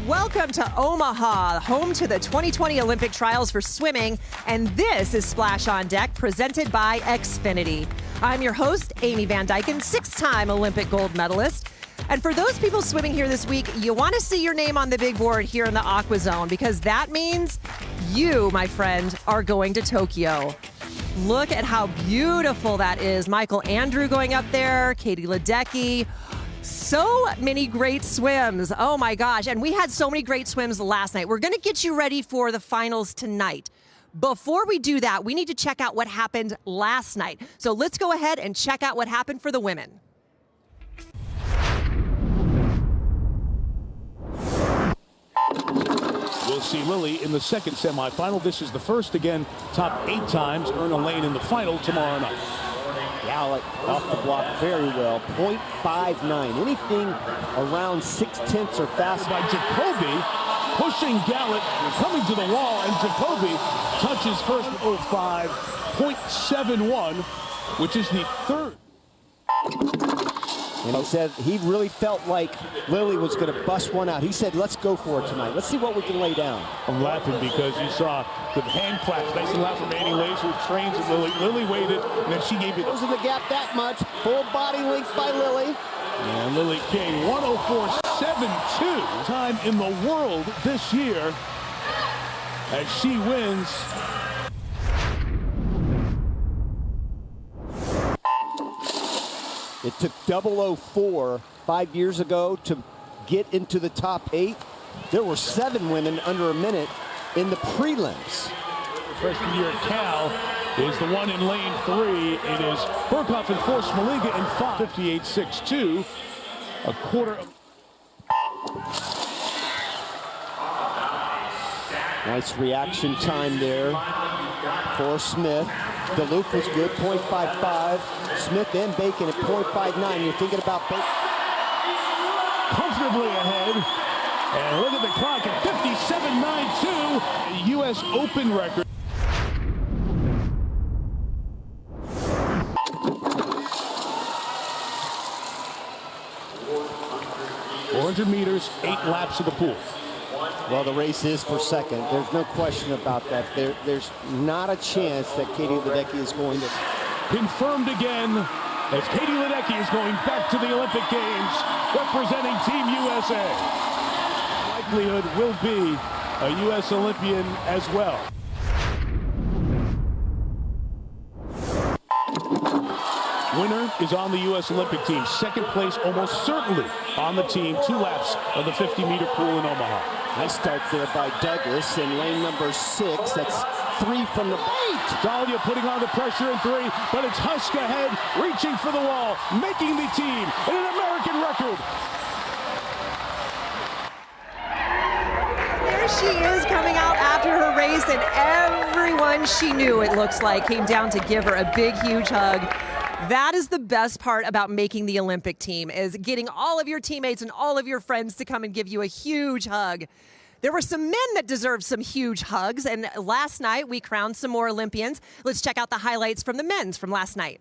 Welcome to Omaha, home to the 2020 Olympic trials for swimming, and this is Splash on Deck, presented by Xfinity. I'm your host, Amy Van Dyken, 6-time Olympic gold medalist. And for those people swimming here this week, you want to see your name on the big board here in the Aqua Zone, because that means you, my friend, are going to Tokyo. Look at how beautiful that is. Michael Andrew going up there, Katie Ledecky. So many great swims. Oh my gosh. And we had so many great swims last night. We're going to get you ready for the finals tonight. Before we do that, we need to check out what happened last night. So let's go ahead and check out what happened for the women. We'll see Lily in the second semifinal. This is the first, again, top 8 times, earn a lane in the final tomorrow night. Gallic off the block very well, 0.59. Anything around 6/10 or faster. By Jacoby, pushing Gallic, coming to the wall, and Jacoby touches first 0.71, which is the third. And he said he really felt like Lily was going to bust one out. He said, let's go for it tonight. Let's see what we can lay down. I'm laughing because you saw the hand claps nice and loud from Annie Lace, who trains with Lily. Lily waited, and then she gave it. Closing the gap that much. Full body length by Lily. And Lily King, 104.72. Time in the world this year as she wins. It took 004 5 years ago to get into the top 8. There were 7 women under a minute in the prelims. Freshman year at Cal is the one in lane 3. It is Burkhoff and 4, Smoliga in 5. 58.62, a quarter of. Nice reaction time there for Smith. Duluth was good, 0.55. Smith and Bacon at 0.59. You're thinking about Bacon. Comfortably ahead. And look at the clock at 57.92, U.S. Open record. $400 meters, 8 laps of the pool. Well, the race is for second. There's no question about that. There's not a chance that Katie Ledecky is going to. Confirmed again as Katie Ledecky is going back to the Olympic Games representing Team USA. Likelihood will be a U.S. Olympian as well. Winner is on the U.S. Olympic team. Second place almost certainly on the team. 2 laps of the 50-meter pool in Omaha. Nice start there by Douglas in lane number 6. That's 3 from the bait. Dahlia putting on the pressure in 3, but it's Husk ahead, reaching for the wall, making the team and an American record. There she is coming out after her race, and everyone she knew, it looks like, came down to give her a big, huge hug. That is the best part about making the Olympic team, is getting all of your teammates and all of your friends to come and give you a huge hug. There were some men that deserved some huge hugs, and last night we crowned some more Olympians. Let's check out the highlights from the men's from last night.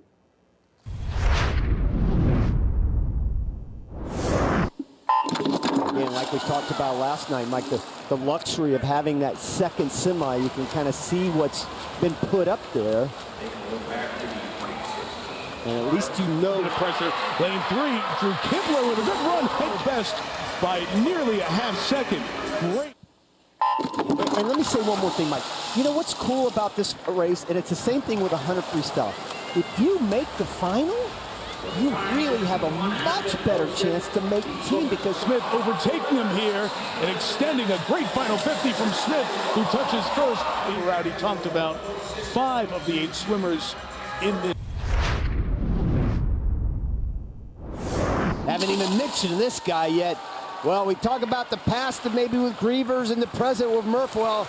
Again, like we talked about last night, Mike, the luxury of having that second semi, you can kind of see what's been put up there. And at least you know the pressure. Lane 3, Drew Kibler with a good run, head best by nearly a half second. Great. And let me say one more thing, Mike. You know what's cool about this race, and it's the same thing with 100 freestyle. If you make the final, you really have a much better chance to make the team, because Smith overtaking him here and extending a great final 50 from Smith, who touches first. Rowdy talked about 5 of the 8 swimmers in this. Haven't even mentioned this guy yet. Well, we talk about the past and maybe with Grievers and the present with Murph. Well,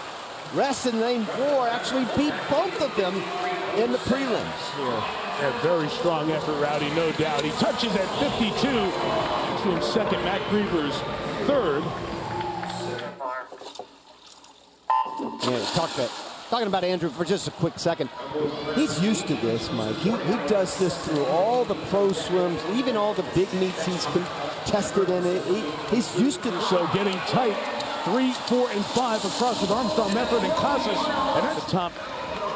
Rest in lane 4 actually beat both of them in the prelims here. A very strong effort, Rowdy, no doubt. He touches at 52. In second, Matt Grievers third. Yeah, talking about Andrew for just a quick second. He's used to this, Mike. He does this through all the pro swims, even all the big meets he's tested, and he's used to. So getting tight, 3, 4, and 5 across with Armstrong, Mefford, and Casas, and at the top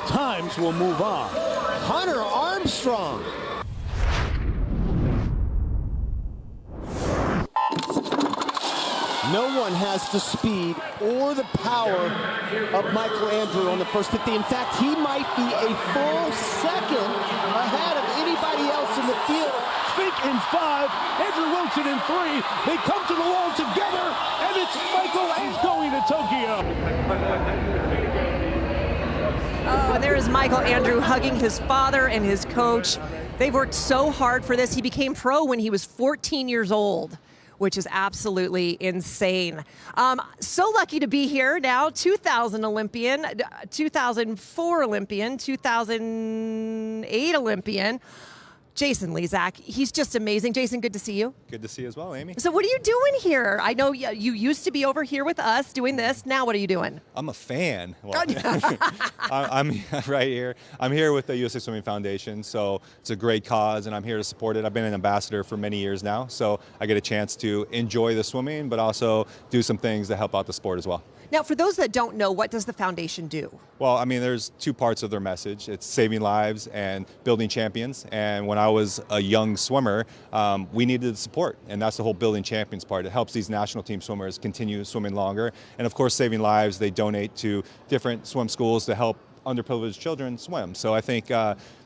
times will move on. Hunter Armstrong. No one has the speed or the power of Michael Andrew on the first 50. In fact, he might be a full second ahead of anybody else in the field. Fink in 5, Andrew Wilson in 3. They come to the wall together, and it's Michael Andrew going to Tokyo. Oh, and there is Michael Andrew hugging his father and his coach. They've worked so hard for this. He became pro when he was 14 years old, which is absolutely insane. So lucky to be here now. 2000 Olympian, 2004 Olympian, 2008 Olympian. Jason Lezak, he's just amazing. Jason, good to see you. Good to see you as well, Amy. So what are you doing here? I know you used to be over here with us doing this. Now what are you doing? I'm a fan. Well, I'm right here. I'm here with the USA Swimming Foundation, so it's a great cause, and I'm here to support it. I've been an ambassador for many years now, so I get a chance to enjoy the swimming, but also do some things that help out the sport as well. Now, for those that don't know, what does the foundation do? Well, I mean, there's two parts of their message. It's saving lives and building champions. And when I was a young swimmer, we needed the support. And that's the whole building champions part. It helps these national team swimmers continue swimming longer. And of course, saving lives, they donate to different swim schools to help underprivileged children swim. So I think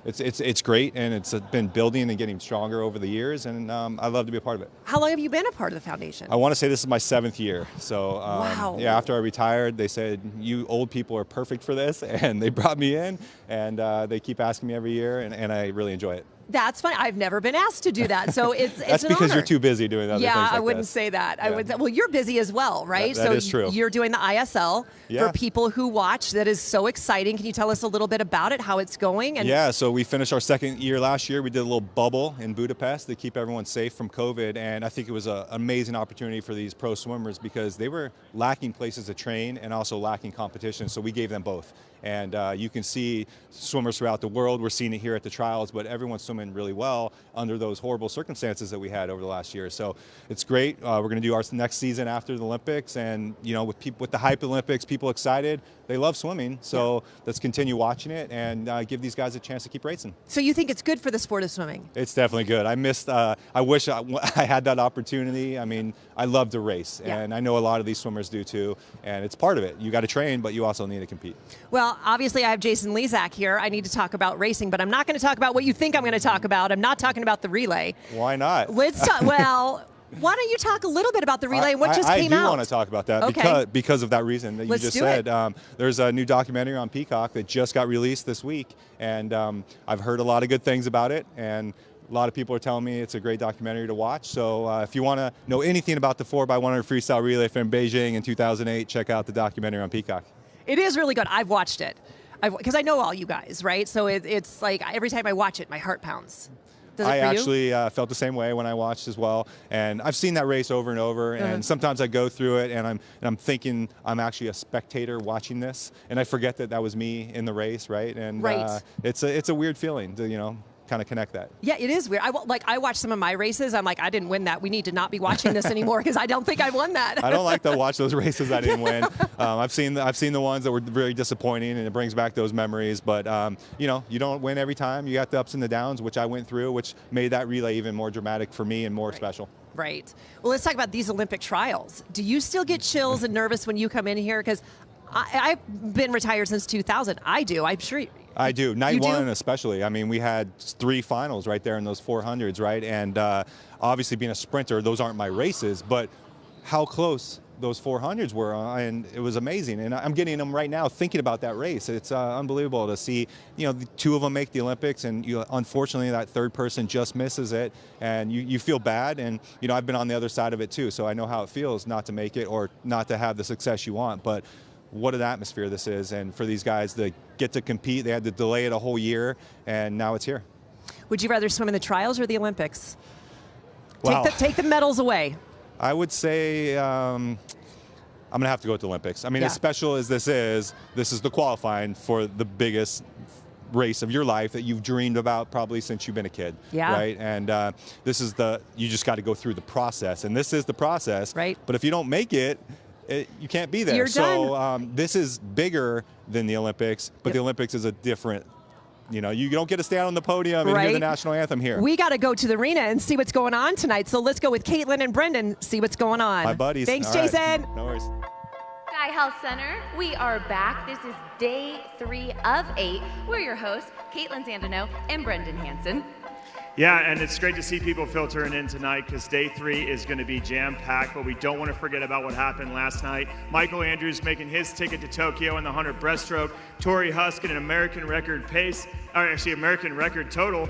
it's great, and it's been building and getting stronger over the years, and I love to be a part of it. How long have you been a part of the foundation? I want to say this is my 7th year. So wow. Yeah, after I retired, they said, you old people are perfect for this, and they brought me in, and they keep asking me every year, and I really enjoy it. That's fine. I've never been asked to do that, so it's That's an because honor. You're too busy doing other things like I wouldn't this. say that. Yeah. I would. Well, you're busy as well, right? That is true. You're doing the ISL Yeah. for people who watch. That is so exciting. Can you tell us a little bit about it, how it's going? And yeah, so we finished our 2nd year last year. We did a little bubble in Budapest to keep everyone safe from COVID, and I think it was an amazing opportunity for these pro swimmers because they were lacking places to train and also lacking competition, so we gave them both. And you can see swimmers throughout the world. We're seeing it here at the trials, but everyone's swimming really well under those horrible circumstances that we had over the last year. So it's great. We're going to do our next season after the Olympics, and you know, with the hype of the Olympics, people excited. They love swimming, so let's continue watching it and give these guys a chance to keep racing. So you think it's good for the sport of swimming? It's definitely good. I missed. I wish I had that opportunity. I mean, I love to race, and I know a lot of these swimmers do too. And it's part of it. You got to train, but you also need to compete. Well, obviously, I have Jason Lezak here. I need to talk about racing, but I'm not going to talk about what you think I'm going to talk about. I'm not talking about the relay. Why not? Let's talk. Well. Why don't you talk a little bit about the relay and what just came out? I do want to talk about that because of that reason that you just said. There's a new documentary on Peacock that just got released this week, and I've heard a lot of good things about it, and a lot of people are telling me it's a great documentary to watch. So if you want to know anything about the 4x100 freestyle relay from Beijing in 2008, check out the documentary on Peacock. It is really good. I've watched it because I know all you guys, right? So it's like every time I watch it, my heart pounds. I actually felt the same way when I watched as well, and I've seen that race over and over. And sometimes I go through it, and I'm thinking I'm actually a spectator watching this, and I forget that was me in the race, right? And it's a weird feeling to kind of connect that. Yeah, it is weird. I watch some of my races. I'm like, I didn't win that. We need to not be watching this anymore because I don't think I won that. I don't like to watch those races I didn't win. I've seen the ones that were really disappointing, and it brings back those memories. But you don't win every time. You got the ups and the downs, which I went through, which made that relay even more dramatic for me and more special. Right. Well, let's talk about these Olympic trials. Do you still get chills and nervous when you come in here? Because I've been retired since 2000. I do. I'm sure. I do. Night one especially. I mean, we had 3 finals right there in those 400s, right? And obviously being a sprinter, those aren't my races, but how close those 400s were, and it was amazing. And I'm getting them right now thinking about that race. It's unbelievable to see, the 2 of them make the Olympics, and unfortunately that 3rd person just misses it, and you feel bad. And I've been on the other side of it too, so I know how it feels not to make it or not to have the success you want. But what an atmosphere this is, and for these guys to get to compete, they had to delay it a whole year, and now it's here. Would you rather swim in the trials or the Olympics? Wow. Take the medals away. I would say I'm going to have to go with the Olympics. I mean, as special as this is the qualifying for the biggest race of your life that you've dreamed about probably since you've been a kid. Yeah. Right. And this is you just got to go through the process, and this is the process. Right. But if you don't make it, you can't be there. You're so done. this is bigger than the Olympics, but the Olympics is a different. You don't get to stand on the podium and hear the national anthem here. We got to go to the arena and see what's going on tonight. So let's go with Caitlin and Brendan, see what's going on. My buddies. Thanks, All right. Jason. No worries. Sky Health Center, we are back. This is day 3 of 8. We're your hosts, Caitlin Zandino and Brendan Hansen. Yeah, and it's great to see people filtering in tonight because day 3 is going to be jam-packed, but we don't want to forget about what happened last night. Michael Andrews making his ticket to Tokyo in the 100 breaststroke. Tori Huskin, an American record pace, or actually American record total,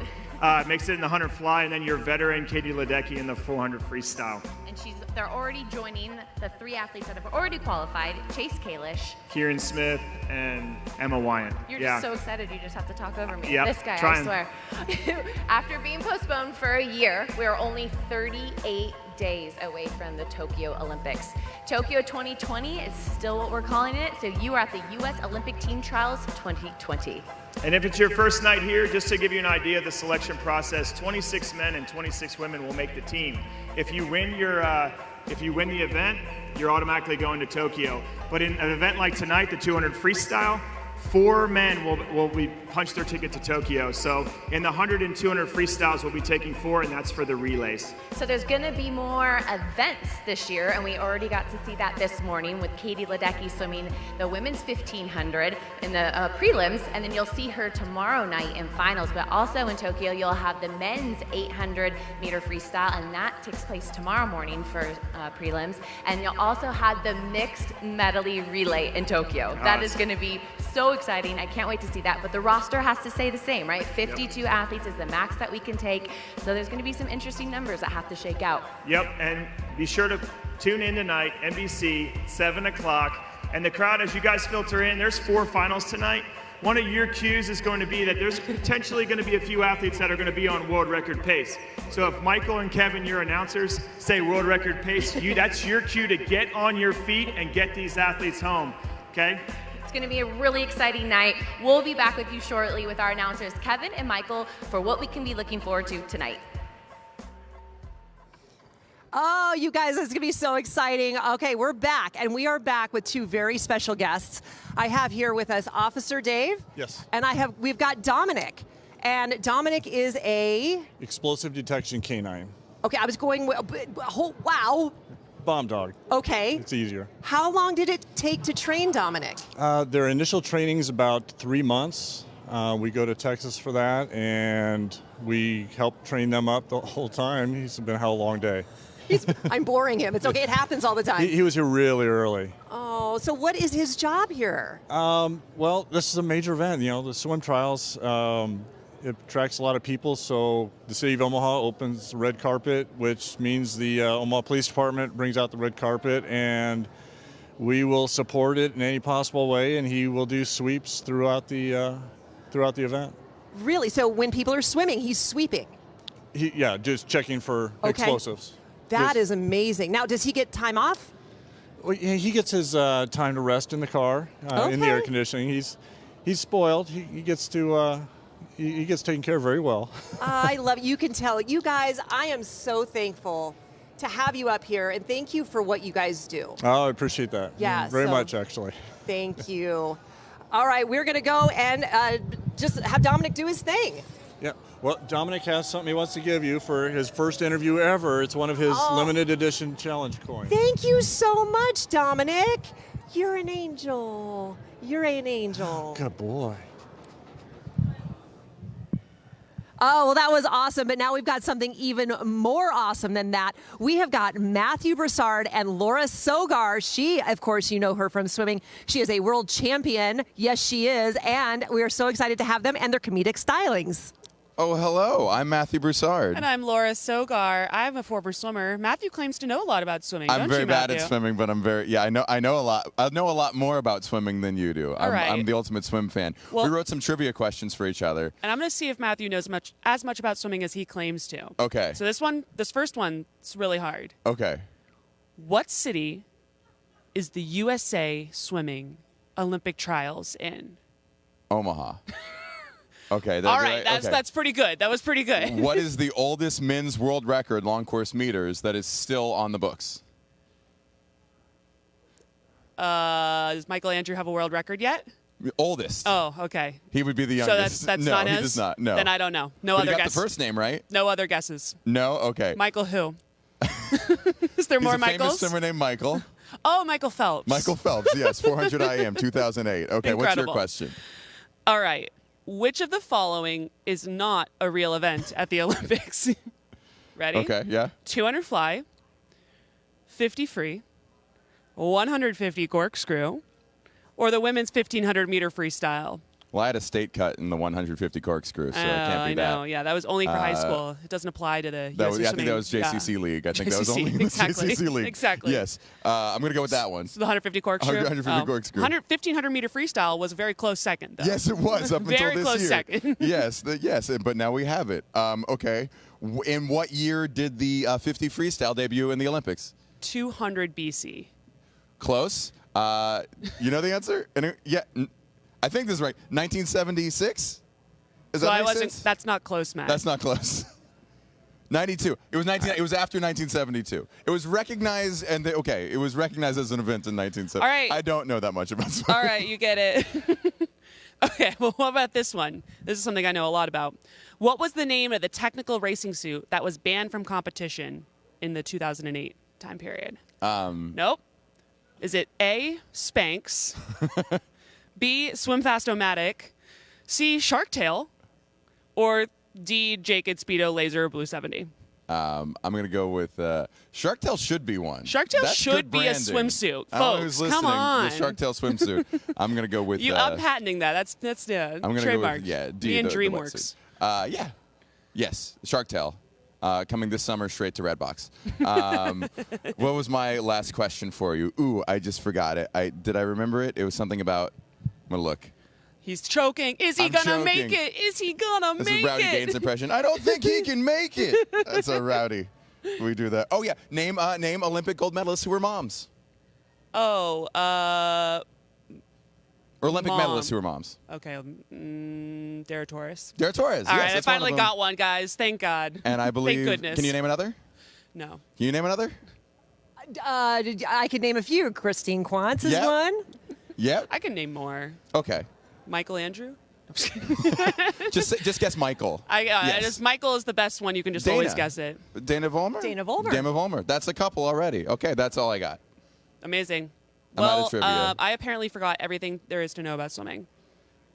makes it in the 100 fly, and then your veteran Katie Ledecky in the 400 freestyle. And they're already joining the 3 athletes that have already qualified, Chase Kalish. Kieran Smith and Emma Wyant. You're just so excited, you just have to talk over me. Yep, This guy, trying. I swear. After being postponed for a year, we're only 38 days away from the Tokyo Olympics. Tokyo 2020 is still what we're calling it, so you are at the U.S. Olympic Team Trials 2020. And if it's your first night here, just to give you an idea of the selection process, 26 men and 26 women will make the team. If you win the event, you're automatically going to Tokyo. But in an event like tonight, the 200 freestyle, 4 men will punch their ticket to Tokyo. So in the 100 and 200 freestyles, we'll be taking 4, and that's for the relays. So there's going to be more events this year, and we already got to see that this morning with Katie Ledecky swimming the women's 1500 in the prelims, and then you'll see her tomorrow night in finals. But also in Tokyo, you'll have the men's 800-meter freestyle, and that takes place tomorrow morning for prelims. And you'll also have the mixed medley relay in Tokyo. That is going to be so exciting. I can't wait to see that. But the roster has to stay the same, right? 52 athletes is the max that we can take. So there's going to be some interesting numbers that have to shake out. Yep, and be sure to tune in tonight, NBC, 7 o'clock. And the crowd, as you guys filter in, there's 4 finals tonight. One of your cues is going to be that there's potentially going to be a few athletes that are going to be on world record pace. So if Michael and Kevin, your announcers, say world record pace, that's your cue to get on your feet and get these athletes home, okay? It's going to be a really exciting night. We'll be back with you shortly with our announcers, Kevin and Michael, for what we can be looking forward to tonight. Oh, you guys, it's going to be so exciting. Okay, we're back, and we are back with 2 very special guests. I have here with us Officer Dave. Yes. And we've got Dominik. And Dominik is a... Explosive detection canine. Okay, I was going... wow. Bomb dog. Okay. It's easier. How long did it take to train Dominik? Their initial training is about 3 months. We go to Texas for that, and we help train them up the whole time. It's been a long day. I'm boring him. It's okay. It happens all the time. He was here really early. Oh, so what is his job here? Well, this is a major event. The swim trials. It attracts a lot of people, so the city of Omaha opens the red carpet, which means the Omaha Police Department brings out the red carpet, and we will support it in any possible way, and he will do sweeps throughout the event. Really? So when people are swimming, he's sweeping? Just checking for explosives. That is amazing. Now, does he get time off? Well, he gets his time to rest in the car, in the air conditioning. He's spoiled. He gets to he gets taken care of very well. I love it. You can tell. You guys, I am so thankful to have you up here, and thank you for what you guys do. Oh, I appreciate that. Yeah, very much, actually. Thank you. All right, we're going to go and just have Dominik do his thing. Yeah. Well, Dominik has something he wants to give you for his first interview ever. It's one of his limited edition challenge coins. Thank you so much, Dominik. You're an angel. You're an angel. Good boy. Oh, well, that was awesome. But now we've got something even more awesome than that. We have got Matthew Broussard and Laura Sogar. She, of course, you know her from swimming. She is a world champion. Yes, she is. And we are so excited to have them and their comedic stylings. Oh, hello. I'm Matthew Broussard. And I'm Laura Sogar. I'm a former swimmer. Matthew claims to know a lot about swimming. I'm very bad Matthew? at swimming, but I know a lot. I know a lot more about swimming than you do. I'm the ultimate swim fan. Well, we wrote some trivia questions for each other. And I'm going to see if Matthew knows as much about swimming as he claims to. Okay. So this first one, it's really hard. Okay. What city is the USA swimming Olympic trials in? Omaha. Okay. All right, okay. that's pretty good. That was pretty good. What is the oldest men's world record long course meters that is still on the books? Does Michael Andrew have a world record yet? Oldest. Oh, okay. He would be the So youngest. that's no, not he his? does not. No. Then I don't know. No But other you got guesses. the first name, right? No other guesses. No? Okay. Michael who? Is there more He's a famous Michaels? swimmer named Michael. Oh, Michael Phelps. Michael Phelps, yes. 400 IM, 2008. Okay, what's your Incredible. question? All right. Which of the following is not a real event at the Olympics? Ready? Okay, yeah. 200 fly, 50 free, 150 corkscrew, or the women's 1,500 meter freestyle? Well, I had a state cut in the 150 corkscrew, so it can't be I that. know. Yeah, that was only for high school. It doesn't apply to the That US was, or I think that was swimming. JCC League. I think that was JCC, only in the exactly. JCC League. Exactly. Yes. I'm going to go with that one. So the 150 corkscrew? 150 corkscrew. 1,500 meter freestyle was a very close second, though. Yes, it was up until Very this close year. second. Yes, but now we have it. Okay. In what year did the 50 freestyle debut in the Olympics? 200 BC. Close. You know the answer? Yeah. I think this is right. 1976? Does So that I make wasn't. sense? That's not close, Matt. That's not close. 92. It was after 1972. It was recognized it was recognized as an event in 1970. All right. I don't know that much about swimming. All right, you get it. Okay, well, what about this one? This is something I know a lot about. What was the name of the technical racing suit that was banned from competition in the 2008 time period? Nope. Is it A, Spanx, B, Swim Fast-O-Matic, C, Shark Tail, or D, Jacket Speedo Laser Blue 70? I'm going to go with Shark Tail should be one. Shark Tail That's should good be a branding. swimsuit. I don't know Folks, who's come listening. on. The Shark Tail swimsuit. I'm going to go with I'm patenting that. That's I'm going to trademark. go with D, Me and the DreamWorks. wetsuit. Yes, Shark Tail. Coming this summer straight to Redbox. What was my last question for you? Ooh, I just forgot it. Did I remember it? It was something about. I'm gonna look. He's choking. Is he I'm gonna choking. make it? Is he gonna This make is Rowdy it? Gaines' impression. I don't think he can make it. That's so Rowdy. We do that. Oh yeah, name Olympic gold medalists who were moms. Oh, Or Olympic Mom. medalists who were moms. okay. Dara Torres. Dara Torres. All yes, right, I that's one of finally them. got one, guys. Thank God. And I believe. Thank goodness. Can you name another? No. Can you name another? I could name a few. Christine Quantz is Yep. one. Yep. I can name more. Okay. Michael Andrew. Just guess Michael. Just Michael is the best one. You can just Dana. always guess it. Dana Vollmer? Dana Vollmer. Dana Vollmer. That's a couple already. Okay, that's all I got. Amazing. I'm out of Well, trivia. I apparently forgot everything there is to know about swimming.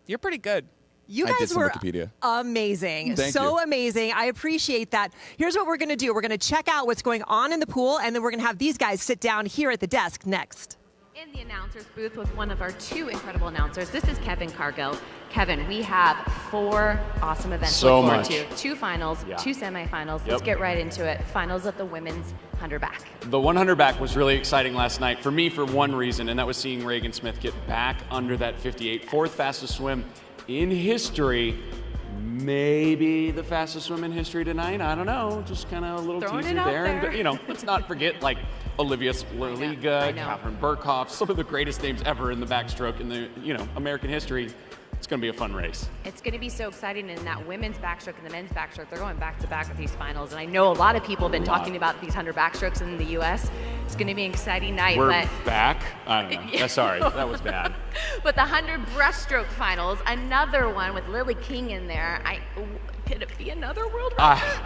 You're pretty good. You I did guys some were Wikipedia. amazing. Thank so you. amazing. I appreciate that. Here's what we're going to do. We're going to check out what's going on in the pool, and then we're going to have these guys sit down here at the desk next. In the announcer's booth with one of our two incredible announcers. This is Kevin Cargill. Kevin, we have 4 awesome events to So look forward much. to. 2 finals, Yeah. 2 semifinals. Yep. Let's get right into it. Finals of the women's 100 back. The 100 back was really exciting last night for me for one reason, and that was seeing Reagan Smith get back under that 58. 4th fastest swim in history. Maybe the fastest swim in history tonight. I don't know. Just kind of a little Throwing it teaser out there. there. And, let's not forget like Olivia Splurliga, Catherine Burkhoff, some of the greatest names ever in the backstroke in the American history. It's going to be a fun race. It's going to be so exciting in that women's backstroke and the men's backstroke. They're going back to back with these finals. And I know a lot of people have been talking about these 100 backstrokes in the U.S. It's going to be an exciting night. We're but back. I don't know. Sorry, that was bad. But the 100 breaststroke finals, another one with Lily King in there. Could it be another world record?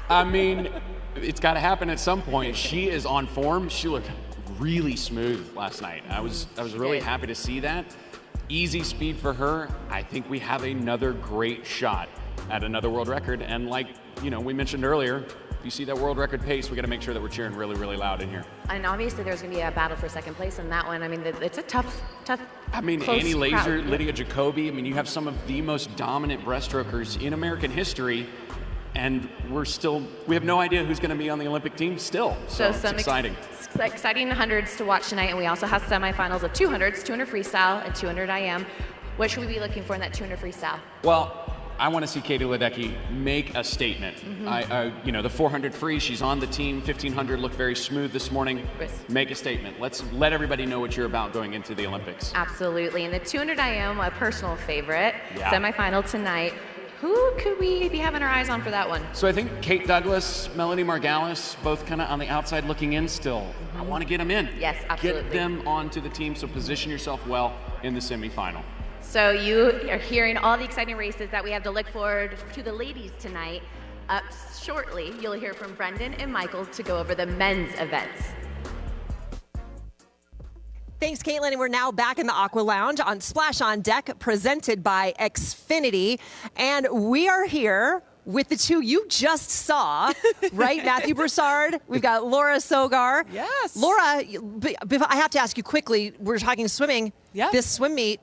I mean, it's got to happen at some point. She is on form. She looked really smooth last night. I was really happy to see that. Easy speed for her. I think we have another great shot at another world record. And like, we mentioned earlier, if you see that world record pace, we got to make sure that we're cheering really, really loud in here. And obviously there's going to be a battle for second place in that one. I mean, it's a tough I mean, close Annie Laser, crowd. Lydia Jacoby. I mean, you have some of the most dominant breaststrokers in American history, and we have no idea who's going to be on the Olympic team still. So it's some exciting. Exciting 100s to watch tonight, and we also have semifinals of 200s, 200 freestyle and 200 IM. What should we be looking for in that 200 freestyle? Well, I want to see Katie Ledecky make a statement. The 400 free, she's on the team. 1500 looked very smooth this morning. Make a statement. Let's let everybody know what you're about going into the Olympics. Absolutely. And the 200 IM, a personal favorite, Yeah. semifinal tonight. Who could we be having our eyes on for that one? So I think Kate Douglas, Melanie Margalis, both kind of on the outside looking in still. I want to get them in. Yes, absolutely. Get them onto the team, so position yourself well in the semifinal. So you are hearing all the exciting races that we have to look forward to the ladies tonight. Up shortly, you'll hear from Brendan and Michael to go over the men's events. Thanks, Caitlin. And we're now back in the Aqua Lounge on Splash on Deck, presented by Xfinity. And we are here with the two you just saw, right? Matthew Broussard. We've got Laura Sogar. Yes. Laura, I have to ask you quickly. We're talking swimming. Yeah. This swim meet.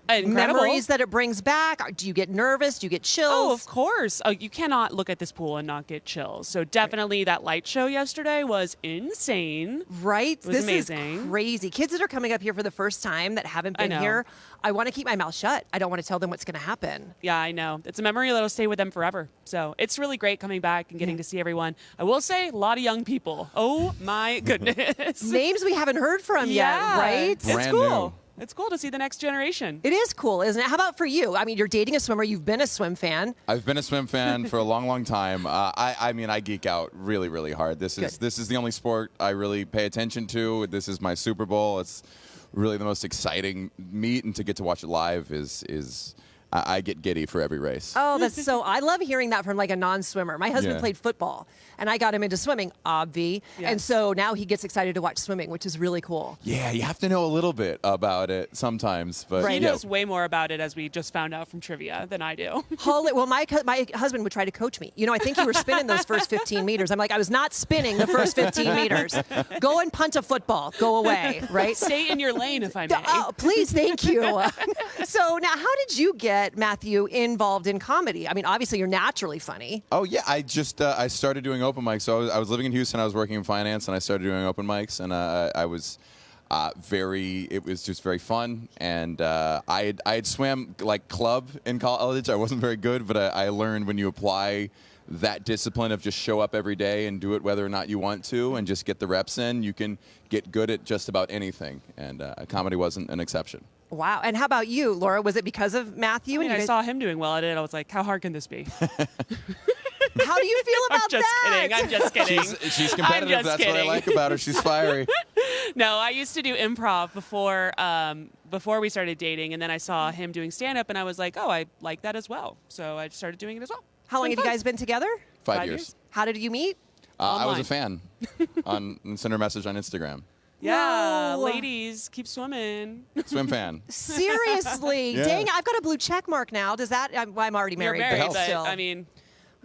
Incredible. Memories that it brings back. Do you get nervous? Do you get chills? Oh, of course. Oh, you cannot look at this pool and not get chills. So definitely that light show yesterday was insane. Right? It was This amazing. is crazy. Kids that are coming up here for the first time that haven't I been know. here, I want to keep my mouth shut. I don't want to tell them what's going to happen. Yeah, I know. It's a memory that'll stay with them forever. So it's really great coming back and getting to see everyone. I will say, a lot of young people. Oh, my goodness. Names we haven't heard from yet, Yeah. right? It's Brand cool. new. It's cool to see the next generation. It is cool, isn't it? How about for you? I mean, you're dating a swimmer. You've been a swim fan. I've been a swim fan for a long, long time. I geek out really, really hard. This is the only sport I really pay attention to. This is my Super Bowl. It's really the most exciting meet, and to get to watch it live is I get giddy for every race. Oh, that's so. I love hearing that from like a non-swimmer. My husband Yeah. played football, and I got him into swimming, obvi. Yes. And so now he gets excited to watch swimming, which is really cool. Yeah, you have to know a little bit about it sometimes, but Right. He yeah. knows way more about it, as we just found out from trivia, than I do. Well, my husband would try to coach me. I think you were spinning those first 15 meters. I'm like, I was not spinning the first 15 meters. Go and punt a football. Go away, right? Stay in your lane, if I may. Oh, please, thank you. So now, how did you get, Matthew, involved in comedy? I mean, obviously, you're naturally funny. Oh yeah, I just I started doing open mics. So I was living in Houston. I was working in finance, and I started doing open mics, and I was it was just very fun. And I had swam like club in college. I wasn't very good, but I learned when you apply that discipline of just show up every day and do it whether or not you want to, and just get the reps in, you can get good at just about anything. And comedy wasn't an exception. Wow. And how about you, Laura? Was it because of Matthew? I mean, and I you saw him doing well at it. I was like, how hard can this be? How do you feel I'm about just that? kidding. I'm just kidding. She's competitive. I'm just That's what I kidding. like about her. She's fiery. No, I used to do improv before we started dating, and then I saw him doing stand-up, and I was like, oh, I like that as well. So I started doing it as well. How long have you fun. guys been together? 5 years. How did you meet? I was a Online. fan and sent her a message on Instagram. Yeah, Whoa. ladies, keep swimming. Swim fan. Seriously. Yeah. Dang, I've got a blue check mark now. Does that, I'm already You're married, married, but but still. I mean,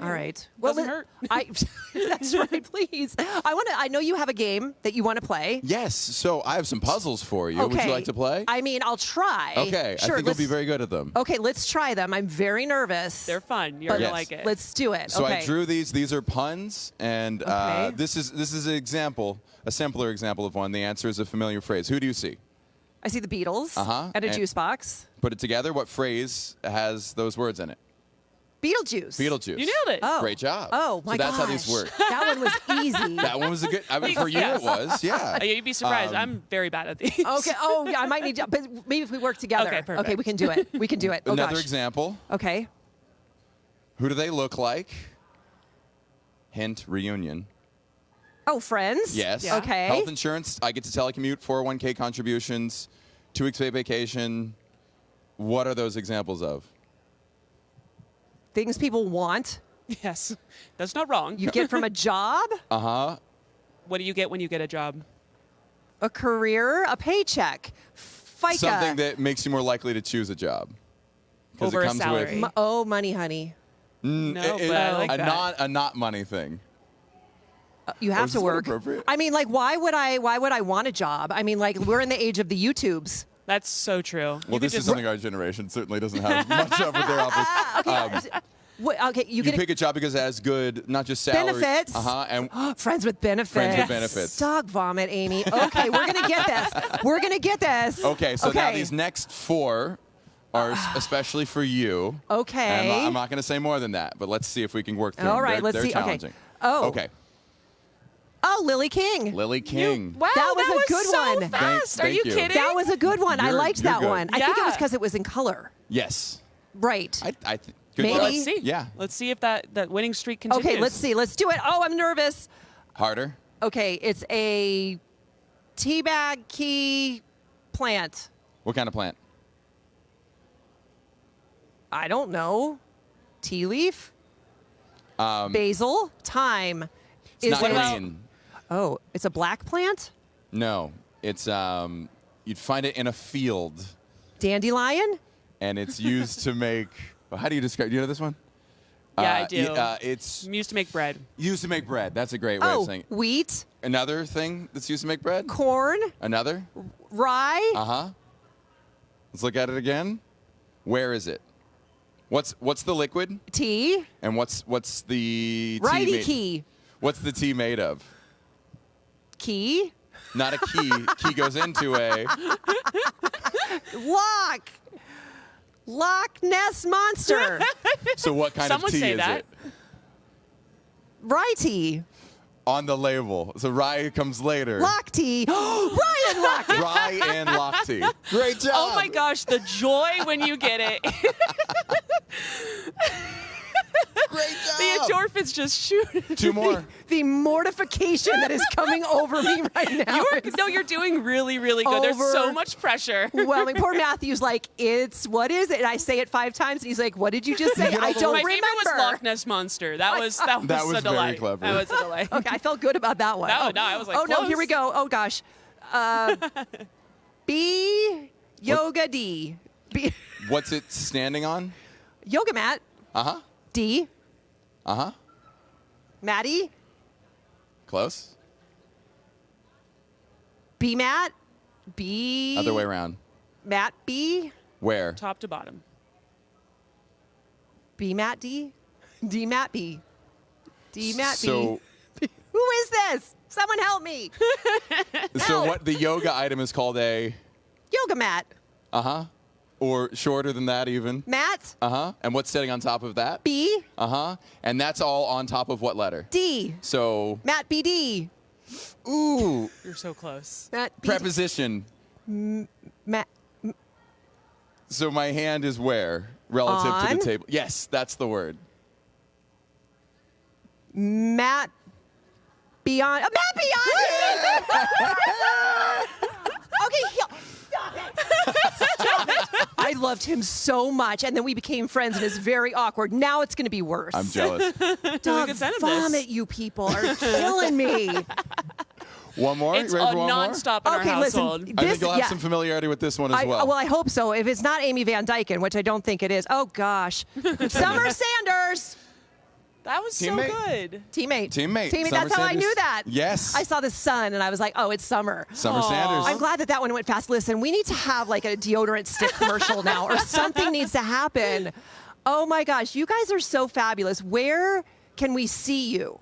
All right. Doesn't hurt. That's right, please. I know you have a game that you want to play. Yes. So I have some puzzles for you. Would you like to play? I mean, I'll try. Okay. Sure, I think you'll be very good at them. Okay, let's try them. I'm very nervous. they're fun. You're but gonna like it. Let's do it. So okay. I drew these. These are puns, and Okay. this is an example, a simpler example of one. The answer is a familiar phrase. Who do you see? I see the Beatles Uh-huh. and a And- juice box. Put it together. What phrase has those words in it? Beetlejuice. Beetlejuice. You nailed it. Oh. Great job. Oh, my So that's how gosh. these work. That one was easy. That one was a good. I mean, for you Yes. it was. Yeah. You'd be surprised. I'm very bad at these. Okay. Oh, yeah, I might need to. But maybe if we work together. Okay, perfect. Okay, we can do it. We can do it. Oh, Another gosh. example. Okay. Who do they look like? Hint: reunion. Oh, friends? Yes. Yeah. Okay. Health insurance. I get to telecommute. 401k contributions. 2 weeks paid vacation. What are those examples of? Things people want. Yes, that's not wrong. You get from a job, What do you get when you get a job? a career, a paycheck, FICA. Something that makes you more likely to choose a job. 'Cause Over it a comes salary. with money, honey. No, but I like that. a not money thing. You Oh, have is to this work. inappropriate? I mean, like, why would I want a job? I mean, like, we're in the age of the YouTubes. That's so true. Well, this is something our generation certainly doesn't have much of with their offers. Okay, you You get pick a job because it has good, not just salary. benefits. And Friends with benefits. Friends with benefits. Dog vomit, Amy. Okay, we're gonna get this. We're gonna get this. okay, so now these next four are especially for you. Okay. And I'm not going to say more than that, but let's see if we can work through All them. right, let's they're see. Okay. challenging. Oh. Okay. Oh, Lily King. Lily King. Wow, That was a good so one. fast. Are Thank you you. kidding? That was a good one. I You're- liked you're that good. one. I think it was Yeah. because it was in color. Yes. Right. I think. Good Maybe. job. Let's see. Yeah. Let's see if that winning streak continues. Okay, let's see. Let's do it. Oh, I'm nervous. Harder. Okay, it's a teabag key plant. What kind of plant? I don't know. Tea leaf? Basil? Thyme. It's Is not it- green. Oh, it's a black plant? No. It's you'd find it in a field, Dandelion? and it's used to make. Well, how do you describe? Do you know this one? Yeah, I do. It's I'm used to make bread. used to make bread. That's a great way of Oh, saying it. wheat, Another thing that's used to make bread. corn, Another. rye, Let's look at it again. Where is it? What's the liquid? tea, And what's the tea righty made? key, What's the tea made of? key, Not a key. Key goes into a. Loch Ness Monster, So what kind Someone of tea say is that. it? rye tea, On the label. So rye comes later. lock tea, Ryan Lock. Rye and lock tea. Great job. Oh my gosh, the joy when you get it. Great The job. endorphins just shoot. Two more. The mortification that is coming over me right now. You're doing really, really good. There's so Over- much pressure. Well, I mean, poor Matthew's like, what is it? And I say it 5 times, and he's like, what did you just say? I don't My remember. favorite was Loch Ness Monster. That was That was a very delight. clever. That was a delight. Okay, I felt good about that one. No, I was like, oh no, close. here we go. Oh gosh. B yoga D. B What's it standing on? yoga mat. D. Maddie. Close. B mat. B. Other way around. Mat B. Where? Top to bottom. B mat D. D mat B. D mat So, B. Who is this? Someone help me. so what the yoga item is called a Yoga mat. or shorter than that even. Mat. And what's sitting on top of that? B. And that's all on top of what letter? D. So, Mat BD. ooh, You're so close. Mat B. preposition. Mat. So my hand is where relative to On? the table? Yes, that's the word. Matt Beyond. Matt Beyond. Okay, stop it. Stop it. I loved him so much, and then we became friends, and it's very awkward. Now it's going to be worse. I'm jealous. Dog could send him this. vomit, you people are killing me. One more? It's You ready for one more? nonstop in our Okay, listen. household. I think you'll have yeah. some familiarity with this one as well. Well, I hope so. If it's not Amy Van Dyken, which I don't think it is. Oh, gosh. Summer Sanders. That was Teammate. so good. Teammate. Teammate. Teammate. Summer That's how I Sanders. knew that. Yes. I saw the sun, and I was like, oh, it's summer. Summer Sanders. I'm glad that one went fast. Listen, we need to have like a deodorant stick commercial now, or something needs to happen. Oh, my gosh. You guys are so fabulous. Where can we see you?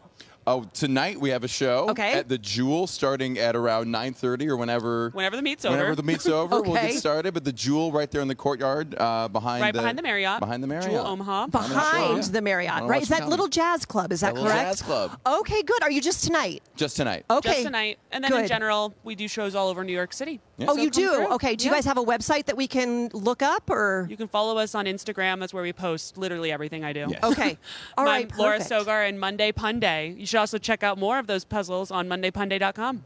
Oh, tonight we have a show Okay. at the Jewel starting at around 9:30 or whenever Whenever the meet's over. Whenever the meet's over, we'll Okay. get started. But the Jewel right there in the courtyard behind Right behind the Marriott. Behind the Marriott. Jewel Omaha. Behind yeah. the Marriott, Wanna right? watch Is the that comedy. Little Jazz Club? Is that Little correct? Jazz Club. Okay, good. Are you just tonight? Just tonight. Okay. Just tonight. And then in Good. general, we do shows all over New York City. Yeah. Oh, So you come do? through. Okay. Do you Yeah. guys have a website that we can look up, or? You can follow us on Instagram. That's where we post literally everything I do. Yes. Okay. All right. I'm Laura perfect. Sogar and Monday Pun Day. You should also check out more of those puzzles on MondayPunday.com.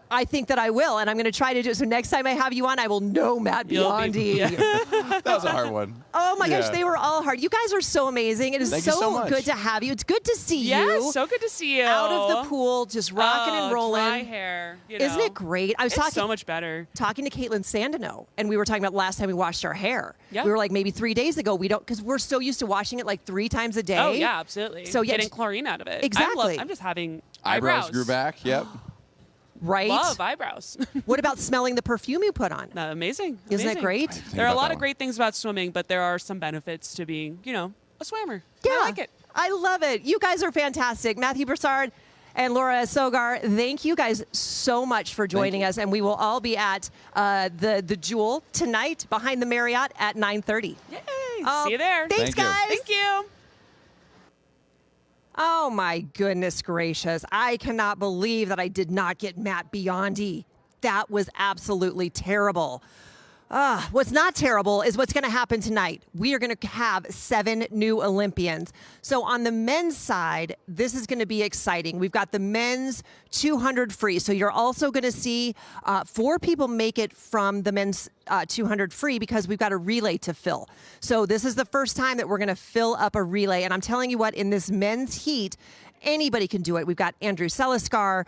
I think that I will, and I'm going to try to do it. So next time I have you on, I will know Matt You'll be- Biondi. That was a hard one. Oh my gosh, Yeah. they were all hard. You guys are so amazing. It is Thank you so much. good to have you. It's good to see Yeah, you so good to see you. out of the pool, just rocking and rolling. Dry hair. You Isn't know. it great? I was It's talking so much better. talking to Caitlin Sandino, and we were talking about last time we washed our hair. Yeah. We were like maybe 3 days ago. We don't, because we're so used to washing it like 3 times a day. Oh yeah, absolutely. So, yeah, getting just- chlorine out of it. Exactly. I'm just having Eyebrows grew back. Yep. Right. Love eyebrows. What about smelling the perfume you put on? Amazing. Isn't that Amazing. great? There are a about lot that of great things about swimming, but there are some benefits to being, a swimmer. Yeah. I like it. I love it. You guys are fantastic. Matthew Broussard And Laura Sogar, thank you guys so much for joining us. And we will all be at the Jewel tonight behind the Marriott at 9:30. Yay! See you there. Thanks, Thank you. guys. Thank you. Oh, my goodness gracious. I cannot believe that I did not get Matt Biondi. That was absolutely terrible. What's not terrible is what's going to happen tonight. We are going to have 7 new Olympians. So on the men's side, this is going to be exciting. We've got the men's 200 free. So you're also going to see 4 people make it from the men's 200 free because we've got a relay to fill. So this is the first time that we're going to fill up a relay. And I'm telling you what, in this men's heat, anybody can do it. We've got Andrew Seliskar.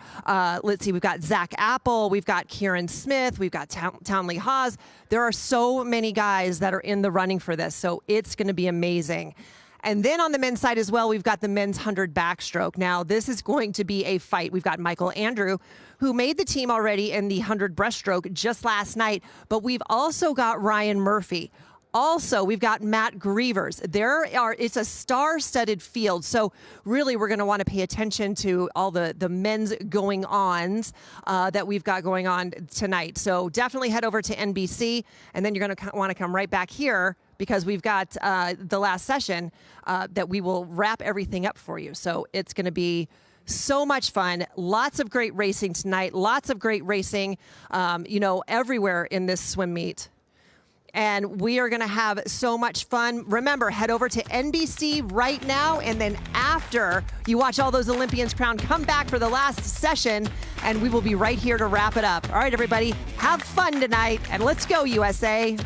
Let's see, we've got Zach Apple. We've got Kieran Smith. We've got Townley Haas. There are so many guys that are in the running for this. So it's going to be amazing. And then on the men's side as well, we've got the men's 100 backstroke. Now, this is going to be a fight. We've got Michael Andrew, who made the team already in the 100 breaststroke just last night. But we've also got Ryan Murphy. Also, we've got Matt Grievers. It's a star-studded field. So really, we're going to want to pay attention to all the men's going-ons that we've got going on tonight. So definitely head over to NBC, and then you're going to want to come right back here because we've got the last session that we will wrap everything up for you. So it's going to be so much fun. Lots of great racing tonight. Lots of great racing, everywhere in this swim meet. And we are going to have so much fun. Remember, head over to NBC right now. And then after you watch all those Olympians crowned, come back for the last session. And we will be right here to wrap it up. All right, everybody, have fun tonight. And let's go, USA.